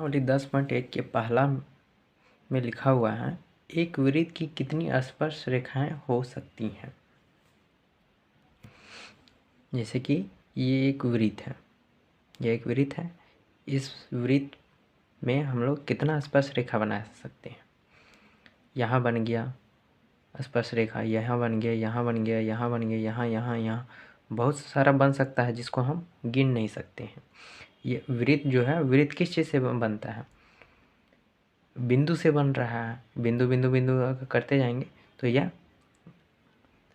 प्रश्नावली 10.1 के पहला में लिखा हुआ है, एक वृत्त की कितनी स्पर्श रेखाएं हो सकती हैं। जैसे कि ये एक वृत्त है, यह एक वृत्त है। इस वृत्त में हम लोग कितना स्पर्श रेखा बना सकते हैं। यहाँ बन गया स्पर्श रेखा, यहाँ बन गया, यहाँ बन गया, यहाँ बन गया, यहाँ यहाँ यहाँ बहुत सारा बन सकता है जिसको हम गिन नहीं सकते हैं। ये वृत्त जो है, वृत्त किस चीज़ से बनता है, बिंदु से बन रहा है। बिंदु बिंदु बिंदु करते जाएंगे तो यह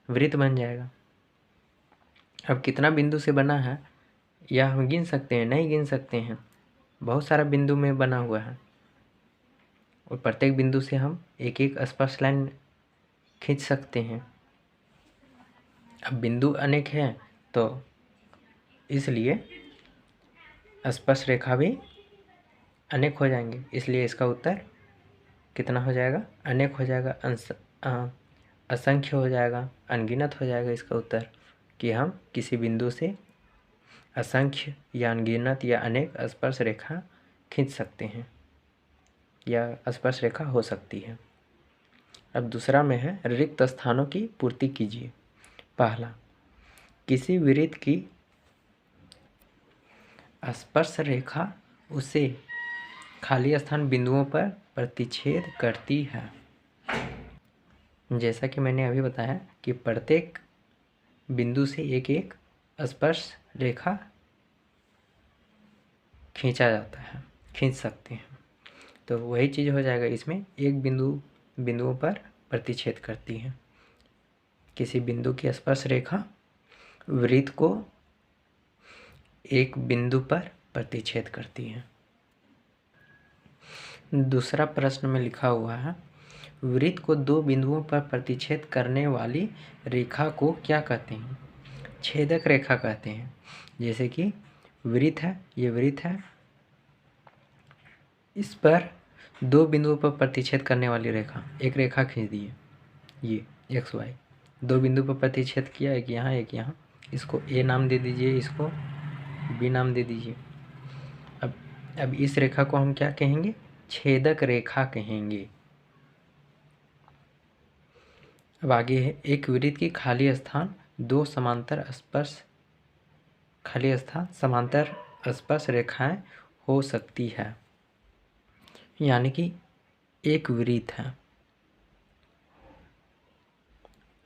वृत्त बन जाएगा। अब कितना बिंदु से बना है यह हम गिन सकते हैं? नहीं गिन सकते हैं। बहुत सारा बिंदु में बना हुआ है और प्रत्येक बिंदु से हम एक एक स्पर्श लाइन खींच सकते हैं। अब बिंदु अनेक हैं तो इसलिए स्पर्श रेखा भी अनेक हो जाएंगे, इसलिए इसका उत्तर कितना हो जाएगा? अनेक हो जाएगा, असंख्य हो जाएगा, अनगिनत हो जाएगा इसका उत्तर, कि हम किसी बिंदु से असंख्य या अनगिनत या अनेक स्पर्श रेखा खींच सकते हैं या स्पर्श रेखा हो सकती है। अब दूसरा में है, रिक्त स्थानों की पूर्ति कीजिए। पहला, किसी वृत्त की स्पर्श रेखा उसे खाली स्थान बिंदुओं पर प्रतिच्छेद करती है। जैसा कि मैंने अभी बताया कि प्रत्येक बिंदु से एक एक स्पर्श रेखा खींचा जाता है, खींच सकते हैं। तो वही चीज़ हो जाएगा इसमें, एक बिंदुओं पर प्रतिच्छेद करती है। किसी बिंदु की स्पर्श रेखा वृत्त को एक बिंदु पर प्रतिच्छेद करती है। दूसरा प्रश्न में लिखा हुआ है, वृत्त को दो बिंदुओं पर प्रतिच्छेद करने वाली रेखा को क्या कहते हैं? छेदक रेखा कहते हैं। जैसे कि वृत्त है, ये वृत्त है, इस पर दो बिंदुओं पर प्रतिच्छेद करने वाली रेखा, एक रेखा खींच दी है, ये XY दो बिंदु पर प्रतिच्छेद किया, एक यहाँ एक यहाँ, इसको A नाम दे दीजिए, इसको B नाम दे दीजिए। अब इस रेखा को हम क्या कहेंगे? छेदक रेखा कहेंगे। अब आगे है, एक वृत्त की खाली स्थान दो समांतर स्पर्श रेखाएं हो सकती है। यानी कि एक वृत्त है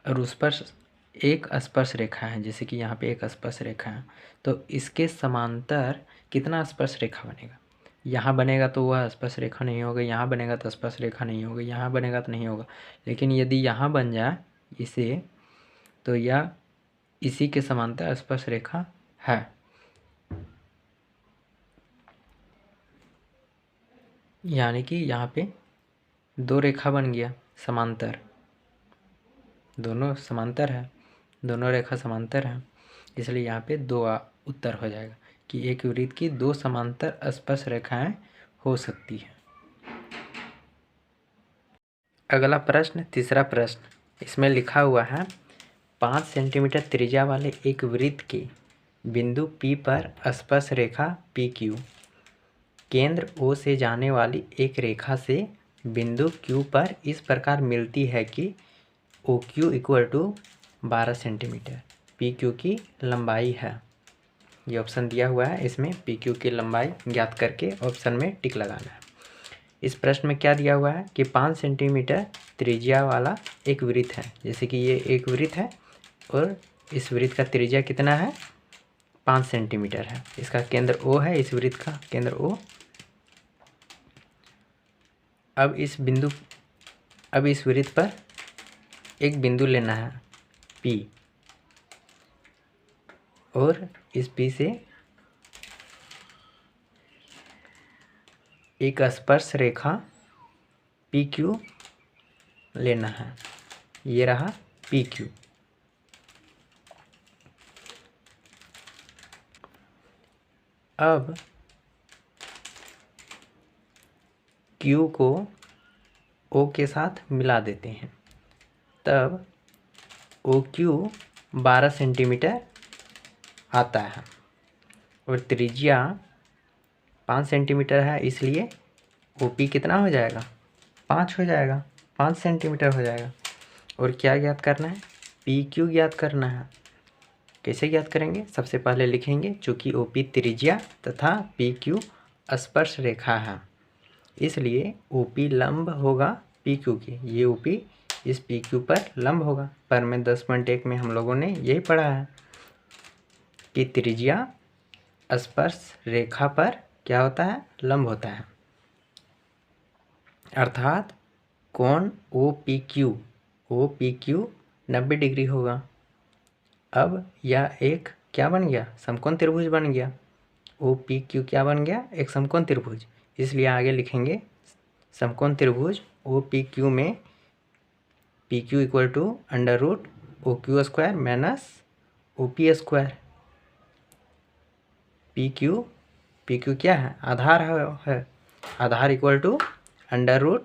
और उस पर एक स्पर्श रेखा है, जैसे कि यहाँ पे एक स्पर्श रेखा है, तो इसके समांतर कितना स्पर्श रेखा बनेगा? यहाँ बनेगा तो वह स्पर्श रेखा नहीं होगा, यहाँ बनेगा तो स्पर्श रेखा नहीं होगा, यहाँ बनेगा तो नहीं होगा। लेकिन यदि यहाँ बन जाए इसे, तो यह इसी के समांतर स्पर्श रेखा है। यानी कि यहाँ पे दो रेखा बन गया समांतर, दोनों समांतर है, दोनों रेखा समांतर है, इसलिए यहाँ पे दो उत्तर हो जाएगा कि एक वृत्त की दो समांतर स्पर्श रेखाएं हो सकती है। अगला प्रश्न, तीसरा प्रश्न, इसमें लिखा हुआ है, 5 सेंटीमीटर त्रिज्या वाले एक वृत्त के बिंदु P पर स्पर्श रेखा PQ केंद्र O से जाने वाली एक रेखा से बिंदु Q पर इस प्रकार मिलती है कि OQ = 12 सेंटीमीटर, PQ की लंबाई है। ये ऑप्शन दिया हुआ है, इसमें PQ की लंबाई ज्ञात करके ऑप्शन में टिक लगाना है। इस प्रश्न में क्या दिया हुआ है कि 5 सेंटीमीटर त्रिज्या वाला एक वृत्त है। जैसे कि ये एक वृत्त है और इस वृत्त का त्रिज्या कितना है? 5 सेंटीमीटर है। इसका केंद्र O है, इस वृत्त का केंद्र O। अब इस वृत्त पर एक बिंदु लेना है P, और इस P से एक स्पर्श रेखा PQ लेना है। ये रहा PQ। अब Q को O के साथ मिला देते हैं, तब OQ 12 सेंटीमीटर आता है और त्रिज्या 5 सेंटीमीटर है, इसलिए OP कितना हो जाएगा, 5 हो जाएगा, 5 सेंटीमीटर हो जाएगा। और क्या ज्ञात करना है, PQ ज्ञात करना है। कैसे ज्ञात करेंगे, सबसे पहले लिखेंगे चूँकि OP त्रिज्या तथा PQ स्पर्श रेखा है, इसलिए OP लंब होगा PQ के, ये OP इस PQ पर लंब होगा। पर में 10.1 में हम लोगों ने यही पढ़ा है कि त्रिज्या स्पर्श रेखा पर क्या होता है, लंब होता है। अर्थात कोण OPQ 90 डिग्री होगा। अब यह एक क्या बन गया, समकोण त्रिभुज बन गया। OPQ क्या बन गया, एक समकोण त्रिभुज। इसलिए आगे लिखेंगे समकोण त्रिभुज OPQ में PQ equal to √OQ square minus OP square. PQ क्या है, आधार है। आधार इक्वल टू √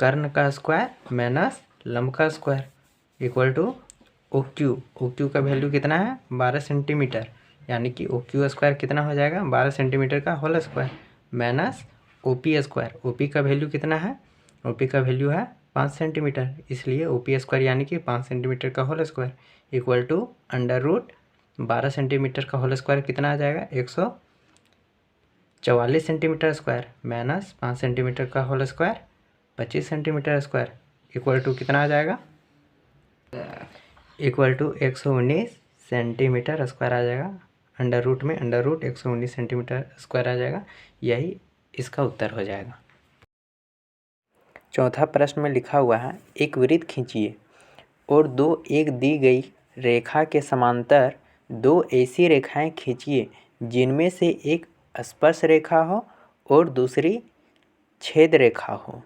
कर्ण का स्क्वायर माइनस लंब का स्क्वायर इक्वल टू OQ का वैल्यू कितना है, 12 सेंटीमीटर, यानी कि OQ स्क्वायर कितना हो जाएगा, 12 सेंटीमीटर का whole square minus OP square. OP का वैल्यू कितना है, OP का वैल्यू है 5 सेंटीमीटर, इसलिए OP स्क्वायर यानी कि 5 सेंटीमीटर का whole square equal to √ 12 centimetre का होल स्क्वायर कितना आ जाएगा, 144 सेंटीमीटर स्क्वायर माइनस 5 सेंटीमीटर का whole square 25 centimetre square equal to कितना आ जाएगा, इक्वल टू 119 सेंटीमीटर स्क्वायर आ जाएगा। √ में √ 119 सेंटीमीटर स्क्वायर आ जाएगा। यही इसका उत्तर हो जाएगा। चौथा प्रश्न में लिखा हुआ है, एक वृत्त खींचिए और दो एक दी गई रेखा के समांतर दो ऐसी रेखाएं खींचिए जिनमें से एक स्पर्श रेखा हो और दूसरी छेद रेखा हो।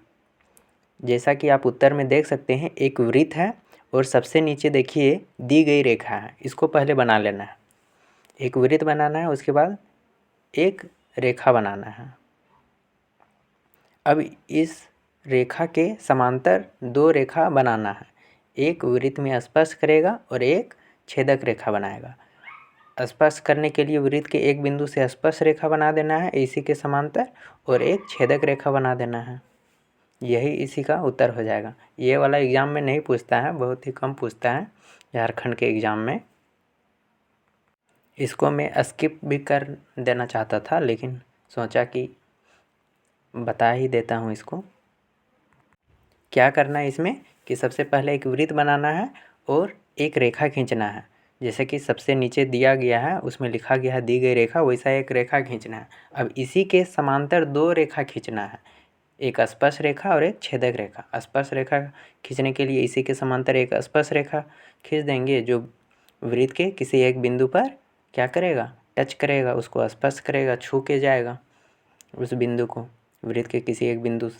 जैसा कि आप उत्तर में देख सकते हैं, एक वृत्त है और सबसे नीचे देखिए दी गई रेखा है, इसको पहले बना लेना है। एक वृत्त बनाना है, उसके बाद एक रेखा बनाना है। अब इस रेखा के समांतर दो रेखा बनाना है, एक वृत्त में स्पर्श करेगा और एक छेदक रेखा बनाएगा। स्पर्श करने के लिए वृत्त के एक बिंदु से स्पर्श रेखा बना देना है इसी के समांतर, और एक छेदक रेखा बना देना है। यही इसी का उत्तर हो जाएगा। ये वाला एग्ज़ाम में नहीं पूछता है, बहुत ही कम पूछता है झारखंड के एग्ज़ाम में। इसको मैं स्किप भी कर देना चाहता था, लेकिन सोचा कि बता ही देता हूँ इसको। क्या करना है इसमें कि सबसे पहले एक वृत्त बनाना है और एक रेखा खींचना है। जैसे कि सबसे नीचे दिया गया है, उसमें लिखा गया है दी गई रेखा, वैसा एक रेखा खींचना है। अब इसी के समांतर दो रेखा खींचना है, एक स्पर्श रेखा और एक छेदक रेखा। स्पर्श रेखा खींचने के लिए इसी के समांतर एक स्पर्श रेखा खींच देंगे, जो वृत्त के किसी एक बिंदु पर क्या करेगा, टच करेगा, उसको स्पर्श करेगा, छू के जाएगा उस बिंदु को, वृत्त के किसी एक बिंदु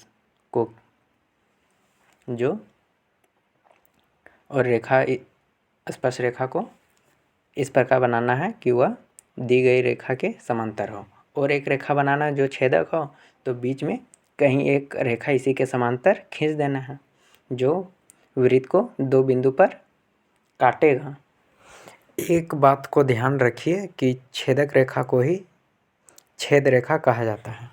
को जो, और रेखा स्पर्श रेखा को इस प्रकार बनाना है कि वह दी गई रेखा के समांतर हो। और एक रेखा बनाना जो छेदक हो, तो बीच में कहीं एक रेखा इसी के समांतर खींच देना है जो वृत्त को दो बिंदु पर काटेगा। एक बात को ध्यान रखिए कि छेदक रेखा को ही छेद रेखा कहा जाता है।